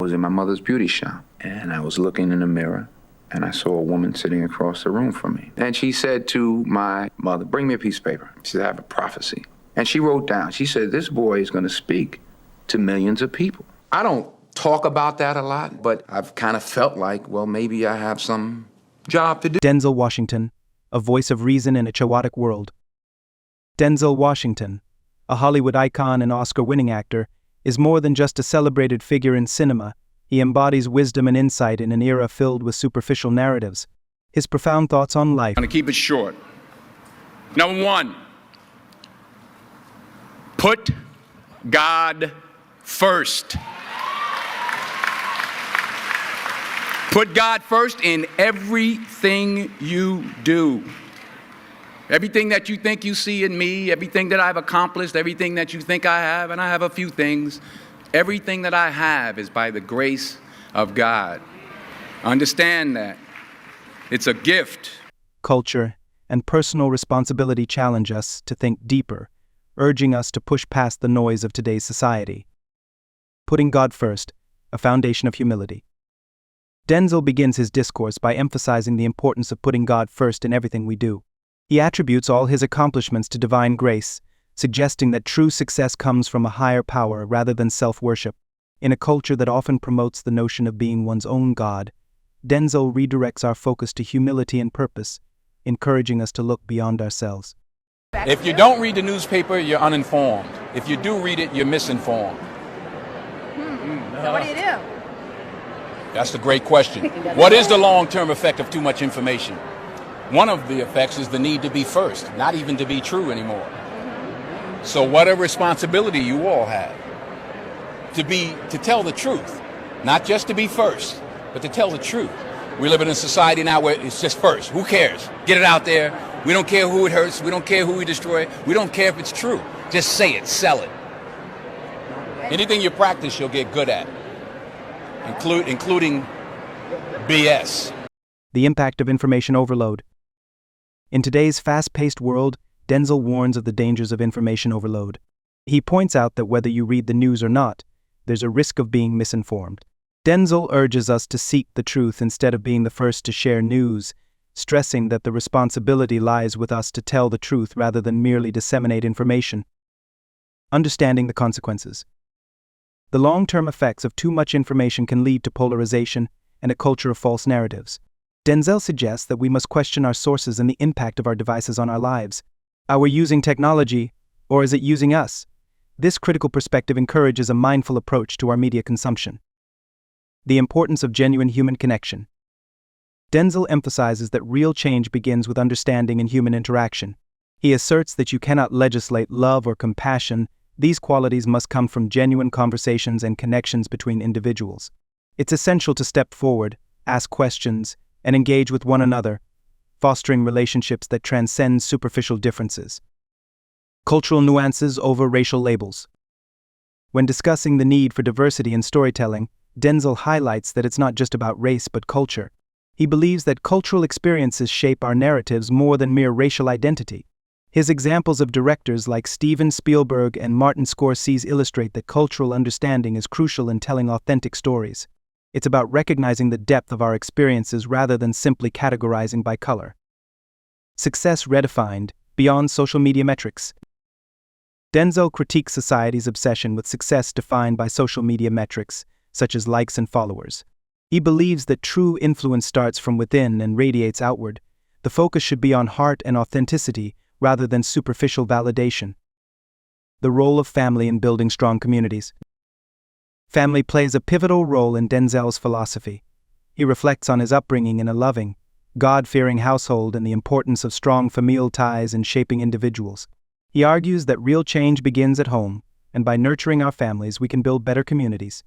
I was in my mother's beauty shop, and I was looking in the mirror, and I saw a woman sitting across the room from me. And she said to my mother, "Bring me a piece of paper." She said, "I have a prophecy." And she wrote down, she said, "This boy is going to speak to millions of people." I don't talk about that a lot, but I've kind of felt like, well, maybe I have some job to do. Denzel Washington, a voice of reason in a chaotic world. Denzel Washington, a Hollywood icon and Oscar-winning actor, is more than just a celebrated figure in cinema. He embodies wisdom and insight in an era filled with superficial narratives. His profound thoughts on life. I'm going to keep it short. Number one, put God first. Put God first in everything you do. Everything that you think you see in me, everything that I've accomplished, everything that you think I have, and I have a few things, everything that I have is by the grace of God. Understand that. It's a gift. Culture and personal responsibility challenge us to think deeper, urging us to push past the noise of today's society. Putting God first, a foundation of humility. Denzel begins his discourse by emphasizing the importance of putting God first in everything we do. He attributes all his accomplishments to divine grace, suggesting that true success comes from a higher power rather than self-worship. In a culture that often promotes the notion of being one's own God, Denzel redirects our focus to humility and purpose, encouraging us to look beyond ourselves. If you don't read the newspaper, you're uninformed. If you do read it, you're misinformed. So what do you do? That's a great question. What is the long-term effect of too much information? One of the effects is the need to be first, not even to be true anymore. So what a responsibility you all have to tell the truth, not just to be first, but to tell the truth. We live in a society now where it's just first. Who cares? Get it out there. We don't care who it hurts. We don't care who we destroy. We don't care if it's true. Just say it, sell it. Anything you practice, you'll get good at, including BS. The impact of information overload. In today's fast-paced world, Denzel warns of the dangers of information overload. He points out that whether you read the news or not, there's a risk of being misinformed. Denzel urges us to seek the truth instead of being the first to share news, stressing that the responsibility lies with us to tell the truth rather than merely disseminate information. Understanding the consequences. The long-term effects of too much information can lead to polarization and a culture of false narratives. Denzel suggests that we must question our sources and the impact of our devices on our lives. Are we using technology, or is it using us? This critical perspective encourages a mindful approach to our media consumption. The importance of genuine human connection. Denzel emphasizes that real change begins with understanding and human interaction. He asserts that you cannot legislate love or compassion. These qualities must come from genuine conversations and connections between individuals. It's essential to step forward, ask questions, and engage with one another, fostering relationships that transcend superficial differences. Cultural nuances over racial labels. When discussing the need for diversity in storytelling, Denzel highlights that it's not just about race but culture. He believes that cultural experiences shape our narratives more than mere racial identity. His examples of directors like Steven Spielberg and Martin Scorsese illustrate that cultural understanding is crucial in telling authentic stories. It's about recognizing the depth of our experiences rather than simply categorizing by color. Success redefined, beyond social media metrics. Denzel critiques society's obsession with success defined by social media metrics, such as likes and followers. He believes that true influence starts from within and radiates outward. The focus should be on heart and authenticity rather than superficial validation. The role of family in building strong communities. Family plays a pivotal role in Denzel's philosophy. He reflects on his upbringing in a loving, God-fearing household and the importance of strong familial ties in shaping individuals. He argues that real change begins at home, and by nurturing our families we can build better communities.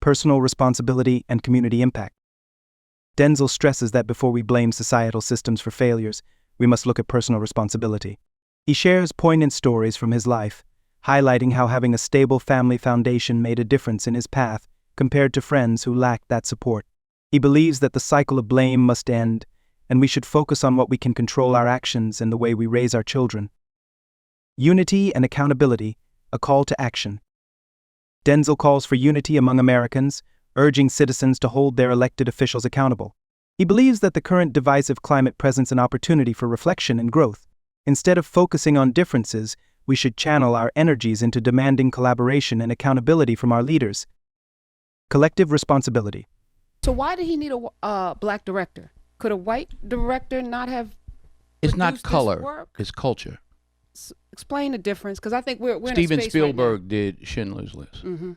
Personal responsibility and community impact. Denzel stresses that before we blame societal systems for failures, we must look at personal responsibility. He shares poignant stories from his life, highlighting how having a stable family foundation made a difference in his path compared to friends who lacked that support. He believes that the cycle of blame must end, and we should focus on what we can control our actions and the way we raise our children. Unity and accountability, a call to action. Denzel calls for unity among Americans, urging citizens to hold their elected officials accountable. He believes that the current divisive climate presents an opportunity for reflection and growth. Instead of focusing on differences, we should channel our energies into demanding collaboration and accountability from our leaders. Collective responsibility. So why did he need a black director? Could a white director not have It's not produced this color, work? it's culture. Explain the difference, because I think we're in Steven a space Spielberg did Schindler's List. Right now. Mm-hmm.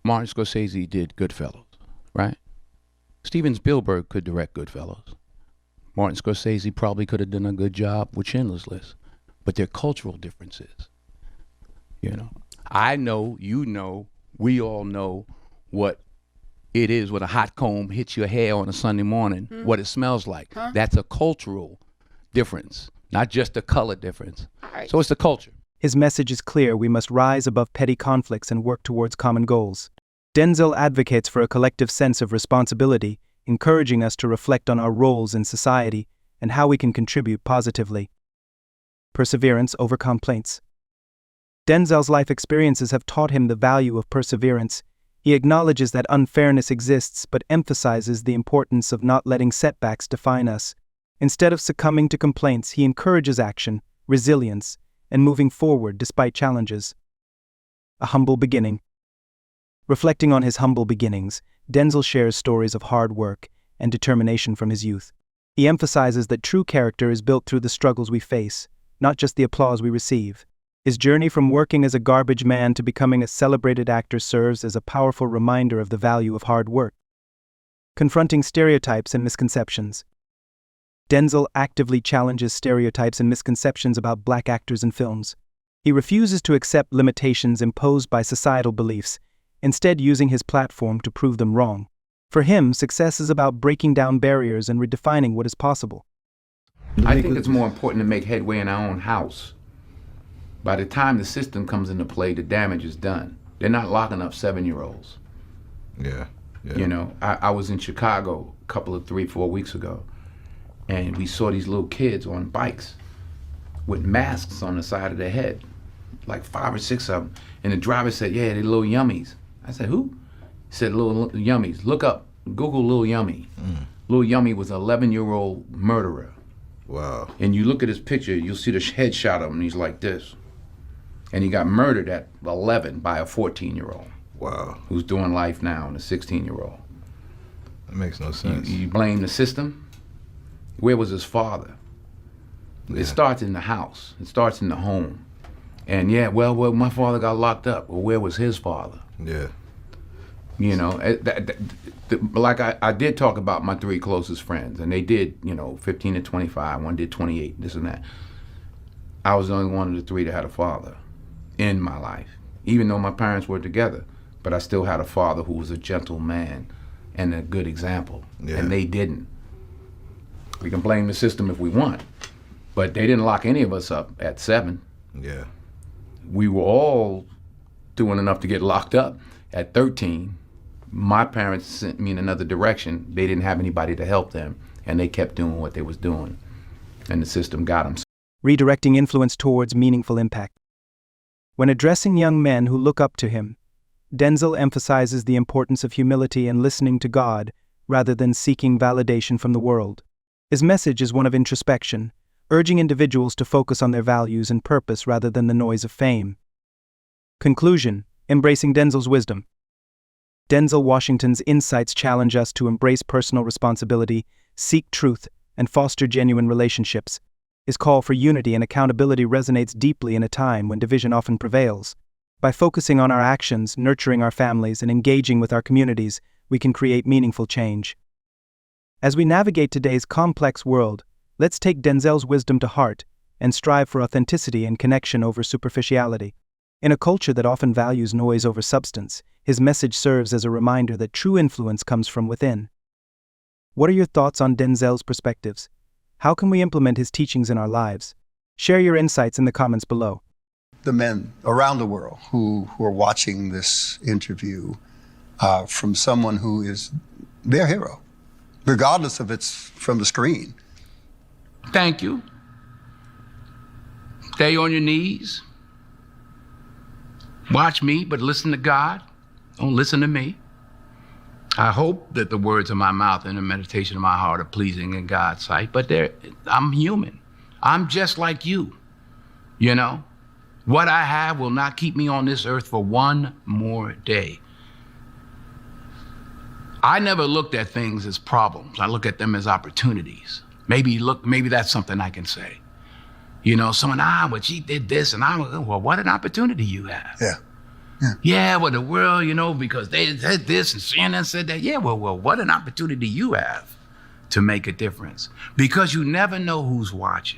Martin Scorsese did Goodfellas, right? Steven Spielberg could direct Goodfellas. Martin Scorsese probably could have done a good job with Schindler's List. But they're cultural differences. You know, I know, you know, we all know what it is when a hot comb hits your hair on a Sunday morning, what it smells like. Huh? That's a cultural difference, not just a color difference. All right. So it's the culture. His message is clear: we must rise above petty conflicts and work towards common goals. Denzel advocates for a collective sense of responsibility, encouraging us to reflect on our roles in society and how we can contribute positively. Perseverance over complaints. Denzel's life experiences have taught him the value of perseverance. He acknowledges that unfairness exists, but emphasizes the importance of not letting setbacks define us. Instead of succumbing to complaints, he encourages action, resilience, and moving forward despite challenges. A humble beginning. Reflecting on his humble beginnings, Denzel shares stories of hard work and determination from his youth. He emphasizes that true character is built through the struggles we face, not just the applause we receive. His journey from working as a garbage man to becoming a celebrated actor serves as a powerful reminder of the value of hard work. Confronting stereotypes and misconceptions. Denzel actively challenges stereotypes and misconceptions about black actors in films. He refuses to accept limitations imposed by societal beliefs, instead using his platform to prove them wrong. For him, success is about breaking down barriers and redefining what is possible. I think it's more important to make headway in our own house. By the time the system comes into play, the damage is done. They're not locking up 7-year-olds. Yeah. You know, I was in Chicago a couple of 3-4 weeks ago, and we saw these little kids on bikes with masks on the side of their head, like 5 or 6 of them. And the driver said, yeah, they're little yummies. I said, who? He said, little yummies. Look up, Google Lil Yummy. Lil Yummy was an 11-year-old murderer. Wow. And you look at his picture, you'll see the headshot of him, and he's like this. And he got murdered at 11 by a 14-year-old. Wow. Who's doing life now, and a 16-year-old. That makes no sense. You blame the system? Where was his father? Yeah. It starts in the house. It starts in the home. And yeah, well, my father got locked up. Well, where was his father? Yeah. You know, like I did talk about my 3 closest friends, and they did, 15 to 25, one did 28, this and that. I was the only one of the 3 that had a father in my life, even though my parents were together. But I still had a father who was a gentle man and a good example, and they didn't. We can blame the system if we want, but they didn't lock any of us up at 7. Yeah. We were all doing enough to get locked up at 13. My parents sent me in another direction. They didn't have anybody to help them, and they kept doing what they was doing, and the system got them. Redirecting influence towards meaningful impact. When addressing young men who look up to him, Denzel emphasizes the importance of humility and listening to God rather than seeking validation from the world. His message is one of introspection, urging individuals to focus on their values and purpose rather than the noise of fame. Conclusion: embracing Denzel's wisdom. Denzel Washington's insights challenge us to embrace personal responsibility, seek truth, and foster genuine relationships. His call for unity and accountability resonates deeply in a time when division often prevails. By focusing on our actions, nurturing our families, and engaging with our communities, we can create meaningful change. As we navigate today's complex world, let's take Denzel's wisdom to heart and strive for authenticity and connection over superficiality. In a culture that often values noise over substance, his message serves as a reminder that true influence comes from within. What are your thoughts on Denzel's perspectives? How can we implement his teachings in our lives? Share your insights in the comments below. The men around the world who are watching this interview from someone who is their hero, regardless if it's from the screen. Thank you. Stay on your knees. Watch me, but listen to God. Don't listen to me. I hope that the words of my mouth and the meditation of my heart are pleasing in God's sight, but I'm human. I'm just like you, you know? What I have will not keep me on this earth for one more day. I never looked at things as problems. I look at them as opportunities. Maybe that's something I can say. You know, someone, well, she did this, and well, what an opportunity you have. Yeah. Yeah, well, the world, you know, because they said this and CNN said that. Yeah, well, what an opportunity you have to make a difference. Because you never know who's watching.